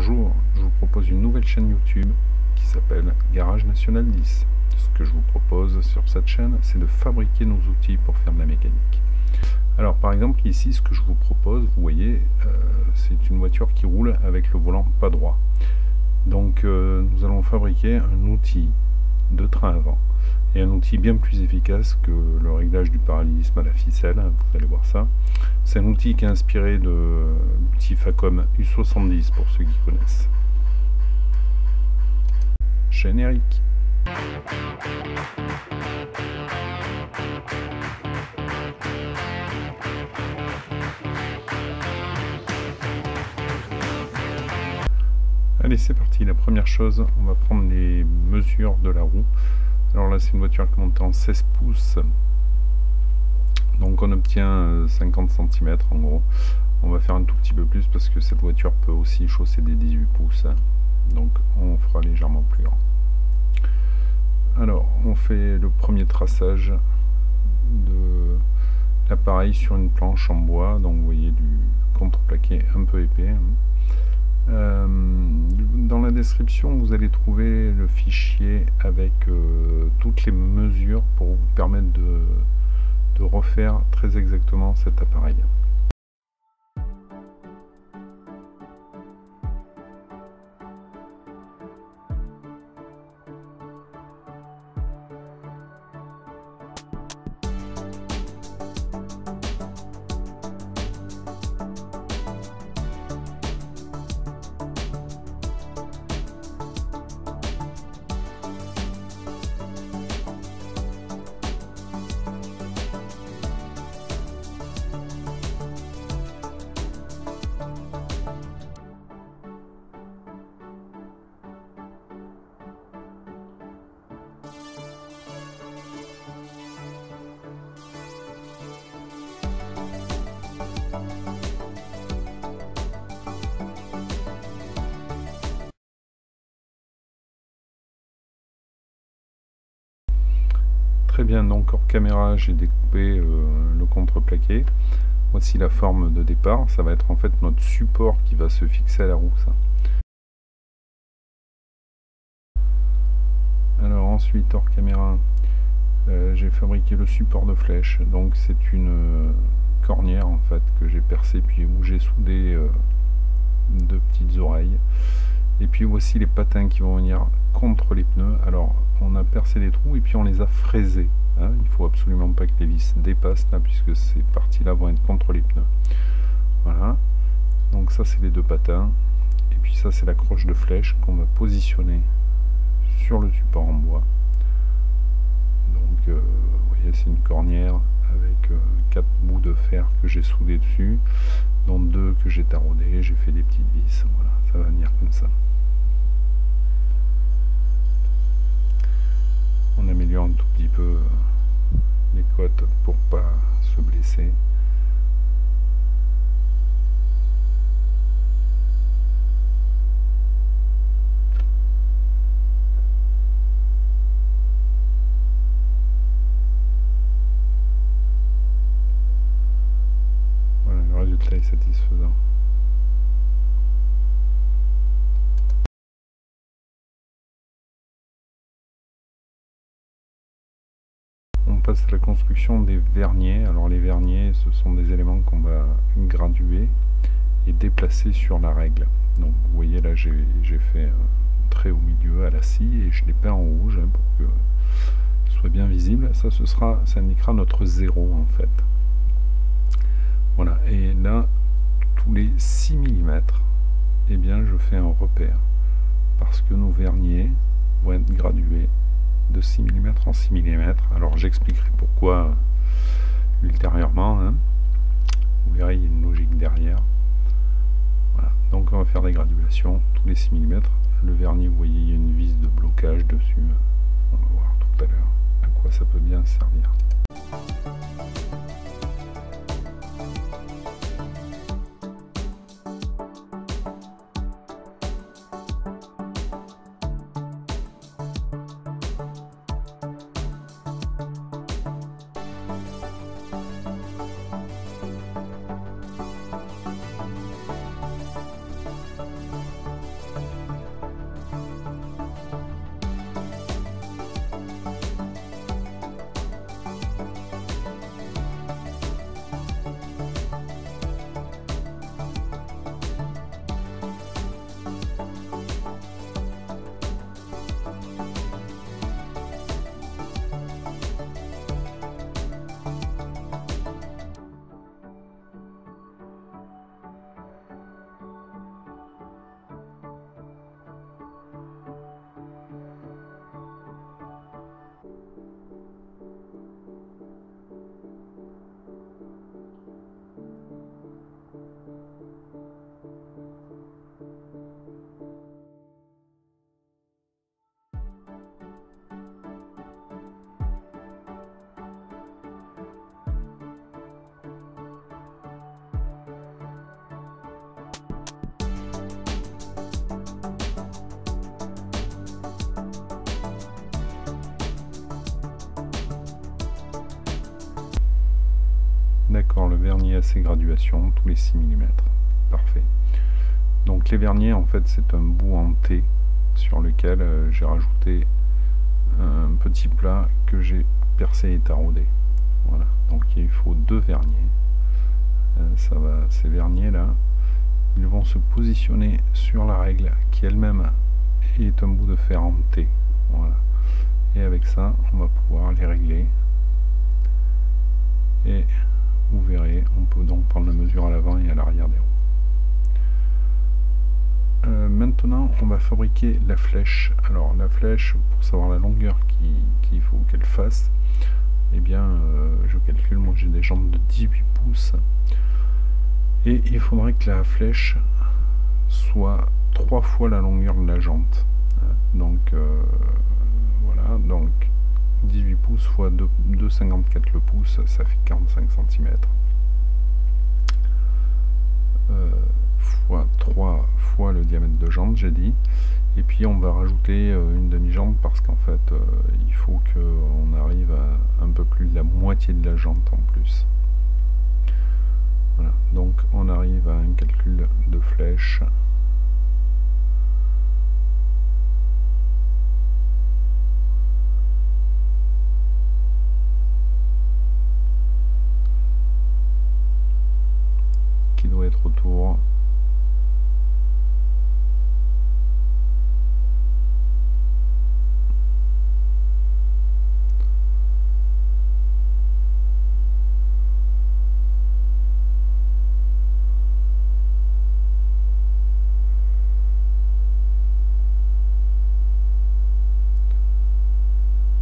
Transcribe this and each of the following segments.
Bonjour, je vous propose une nouvelle chaîne YouTube qui s'appelle Garage National 10. Ce que je vous propose sur cette chaîne, c'est de fabriquer nos outils pour faire de la mécanique. Alors par exemple ici, ce que je vous propose, vous voyez, c'est une voiture qui roule avec le volant pas droit. Donc nous allons fabriquer un outil de train avant. Et un outil bien plus efficace que le réglage du parallélisme à la ficelle, vous allez voir ça. C'est un outil qui est inspiré de l'outil Facom U70 pour ceux qui connaissent. Générique. Allez, c'est parti. La première chose, on va prendre les mesures de la roue. Alors là, c'est une voiture qui monte en 16 pouces. Donc on obtient 50 cm en gros. On va faire un tout petit peu plus parce que cette voiture peut aussi chausser des 18 pouces. Donc on fera légèrement plus grand. Alors on fait le premier traçage de l'appareil sur une planche en bois. Donc vous voyez du contreplaqué un peu épais. Dans la description, vous allez trouver le fichier avec toutes les mesures pour vous permettre de refaire très exactement cet appareil. Très bien, donc hors caméra, j'ai découpé le contreplaqué. Voici la forme de départ. Ça va être en fait notre support qui va se fixer à la roue. Ça. Alors ensuite, hors caméra, j'ai fabriqué le support de flèche. Donc c'est une cornière en fait que j'ai percée puis où j'ai soudé deux petites oreilles. Et puis voici les patins qui vont venir contre les pneus. Alors on a percé des trous et puis on les a fraisés. Hein. Il faut absolument pas que les vis dépassent là puisque ces parties là vont être contre les pneus. Voilà. Donc ça c'est les deux patins. Et puis ça c'est la croche de flèche qu'on va positionner sur le support en bois. Donc vous voyez c'est une cornière avec 4 bouts de fer que j'ai soudés dessus, dont 2 que j'ai taraudés. J'ai fait des petites vis. Voilà, ça va venir comme ça. On améliore un tout petit peu les côtes pour pas se blesser. Voilà, le résultat est satisfaisant. On passe à la construction des verniers. Alors les verniers, ce sont des éléments qu'on va graduer et déplacer sur la règle. Donc vous voyez là, j'ai fait un trait au milieu à la scie et je l'ai peint en rouge pour que ce soit bien visible. Ça, ça indiquera notre 0 en fait. Voilà, et là, tous les 6 mm, eh bien je fais un repère parce que nos verniers vont être gradués de 6 mm en 6 mm. Alors j'expliquerai pourquoi ultérieurement. Hein. Vous verrez, il y a une logique derrière. Voilà. Donc on va faire des graduations tous les 6 mm. Le vernis, vous voyez, il y a une vis de blocage dessus. On va voir tout à l'heure à quoi ça peut bien servir. vernier à ses graduations tous les 6 mm. Parfait. Donc les verniers, en fait, c'est un bout en T sur lequel j'ai rajouté un petit plat que j'ai percé et taraudé. Voilà, donc il faut 2 verniers. Ces verniers là, ils vont se positionner sur la règle qui elle-même est un bout de fer en T. Voilà. Et avec ça, on va pouvoir les régler. Et vous verrez, on peut donc prendre la mesure à l'avant et à l'arrière des roues. Maintenant, on va fabriquer la flèche. Alors la flèche, pour savoir la longueur qu'il faut qu'elle fasse, eh bien, je calcule, moi j'ai des jambes de 18 pouces. Et il faudrait que la flèche soit 3 fois la longueur de la jante. Donc voilà, donc 18 pouces fois 2,54 le pouce, ça fait 45 cm. Fois 3 fois le diamètre de jante, j'ai dit. Et puis on va rajouter une demi-jante parce qu'en fait il faut qu'on arrive à un peu plus de la moitié de la jante en plus. Voilà, donc on arrive à un calcul de flèche. Qui doit être autour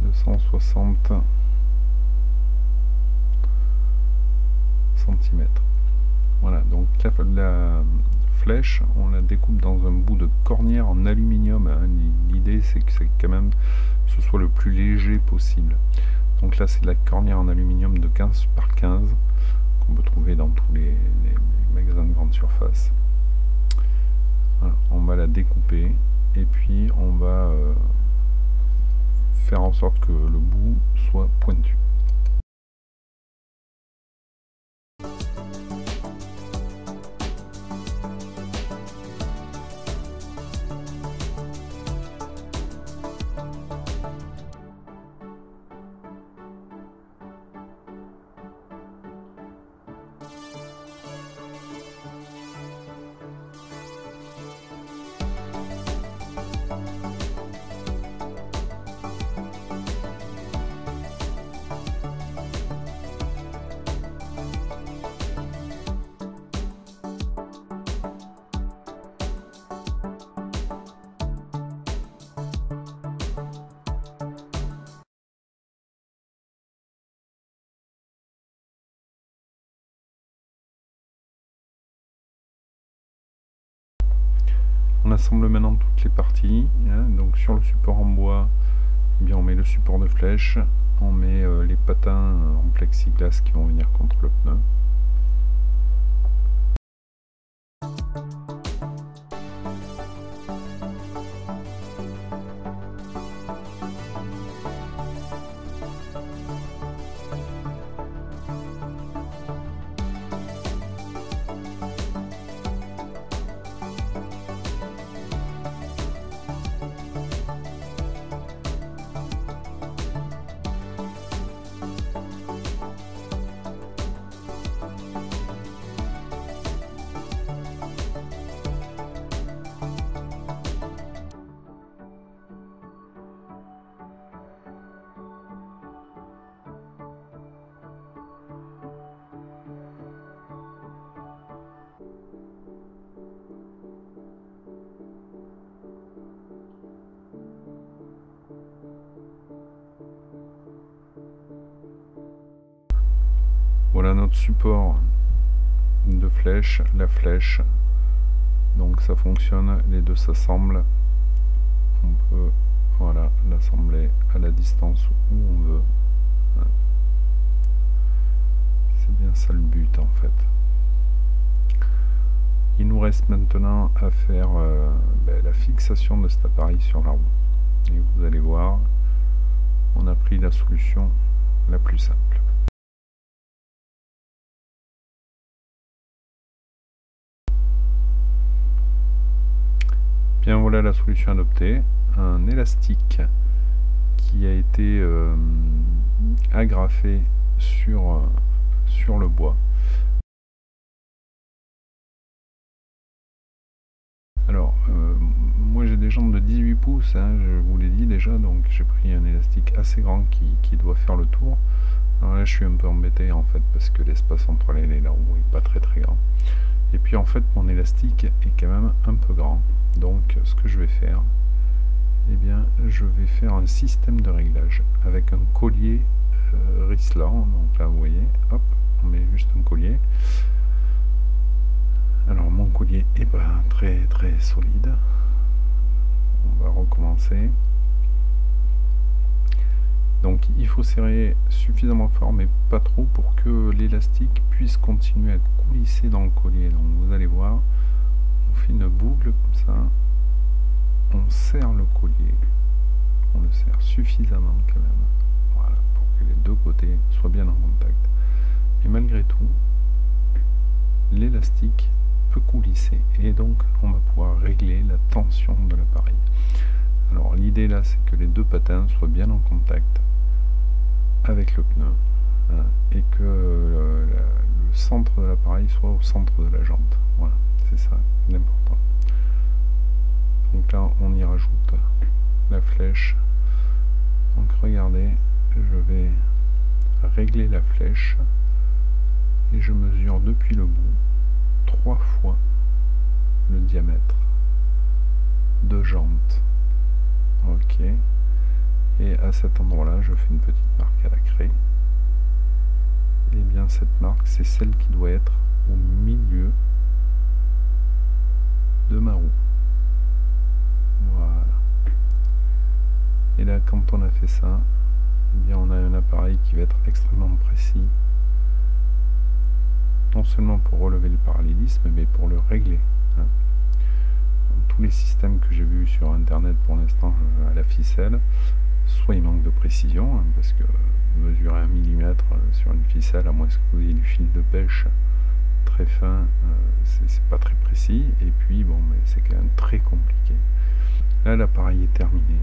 de 160 cm. Voilà, donc la flèche, on la découpe dans un bout de cornière en aluminium. Hein. L'idée, c'est que quand même ce soit le plus léger possible. Donc là, c'est de la cornière en aluminium de 15 par 15 qu'on peut trouver dans tous les magasins de grande surface. Voilà, on va la découper et puis on va faire en sorte que le bout soit pointu. On assemble maintenant toutes les parties, hein. Donc sur le support en bois, eh bien on met le support de flèche, on met les patins en plexiglas qui vont venir contre le pneu. Voilà notre support de flèche, la flèche. Donc ça fonctionne, les deux s'assemblent. On peut, voilà, l'assembler à la distance où on veut. C'est bien ça le but en fait. Il nous reste maintenant à faire la fixation de cet appareil sur la roue. Et vous allez voir, on a pris la solution la plus simple. bien voilà la solution adoptée, un élastique qui a été agrafé sur le bois. Alors, moi j'ai des jambes de 18 pouces, hein, je vous l'ai dit déjà, donc j'ai pris un élastique assez grand qui doit faire le tour. Alors là je suis un peu embêté en fait, parce que l'espace entre les là-haut est pas très grand. Et puis en fait mon élastique est quand même un peu grand, donc ce que je vais faire, eh bien je vais faire un système de réglage avec un collier Rislan. Donc là vous voyez, hop, on met juste un collier. Alors mon collier est pas très solide, on va recommencer. Donc il faut serrer suffisamment fort mais pas trop pour que l'élastique puisse continuer à coulisser dans le collier. Donc vous allez voir, on fait une boucle comme ça, on serre le collier, on le serre suffisamment quand même, voilà, pour que les deux côtés soient bien en contact. Et malgré tout, l'élastique peut coulisser et donc on va pouvoir régler la tension de l'appareil. Alors l'idée là, c'est que les deux patins soient bien en contact avec le pneu, hein, et que le centre de l'appareil soit au centre de la jante. Voilà, c'est ça l'important. Donc là on y rajoute la flèche. Donc regardez, je vais régler la flèche et je mesure depuis le bout 3 fois le diamètre de jante. Ok, et à cet endroit là je fais une petite marque à la craie. Et bien cette marque, c'est celle qui doit être au milieu de ma roue. Voilà. Et là quand on a fait ça, eh bien on a un appareil qui va être extrêmement précis, non seulement pour relever le parallélisme mais pour le régler, hein. Tous les systèmes que j'ai vus sur internet pour l'instant à la ficelle, soit il manque de précision, hein, parce que mesurer 1 mm sur une ficelle, à moins que vous ayez du fil de pêche très fin, c'est pas très précis, et puis bon, mais c'est quand même très compliqué. Là l'appareil est terminé.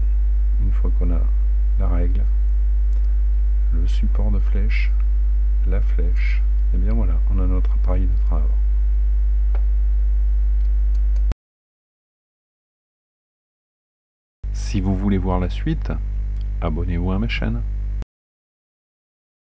Une fois qu'on a la règle, le support de flèche, la flèche, et bien voilà, on a notre appareil de travail. Si vous voulez voir la suite, abonnez-vous à ma chaîne.